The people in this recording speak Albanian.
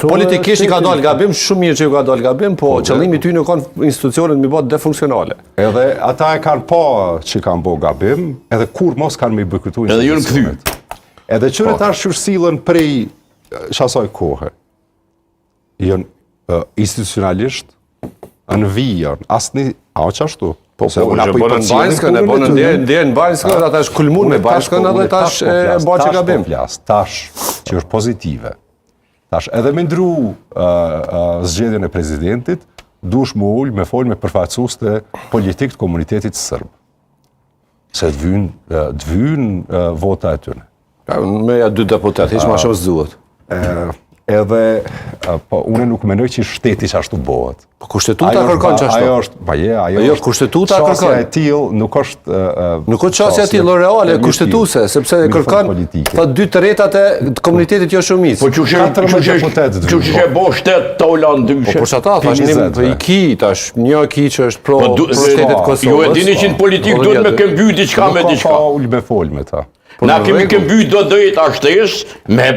Politikisht i ka dalë gabim, shumë mirë që ju ka dalë gabim, po qëllimi ty nuk kanë institucionet mi bëtë defunksionale. Edhe ata e kanë pa që kanë bo gabim, edhe kur mos kanë mi bëkëtu institucionet. Edhe qëre ta shërsilën prej shasoj kohë, jënë institucionalisht, në vijën, asni, a o qashtu? Po, që bonën Banjskën, e bonën ndjerë në Banjskën, ata është kulmun me Banjskën, edhe tash e bëjë që gabim. Tash që është pozitive. Tash edhe me ndru zgjedhjen e prezidentit, dush më ullë me folë me përfaqësues të politikë të komunitetit sërbë. Se të vynë vota e tyne. Me ja 2 deputet, hiç ma shumë zduhet. Edhe, po, une nuk menoj që shteti që ashtu bëhet. Po kushtetuta kërkon që ashtu? Ajo është, pa je, ajo është kushtetuta kërkon. Qasja e tillë nuk është... Nuk është qasja e tillë reale, kushtetuse, sepse kërkon të 2/3 e komunitetit jo shumicë. Po që që bo shtet të Hollandyshe. Po për që ta, tash i ki, tash një ki që është pro shtetit Kosovës. Jo e dini që në politikë duhet me këmby diçka me diçka. Nuk ka ullë me folë me ta. Na kemi këmby do dojtë ashtesh me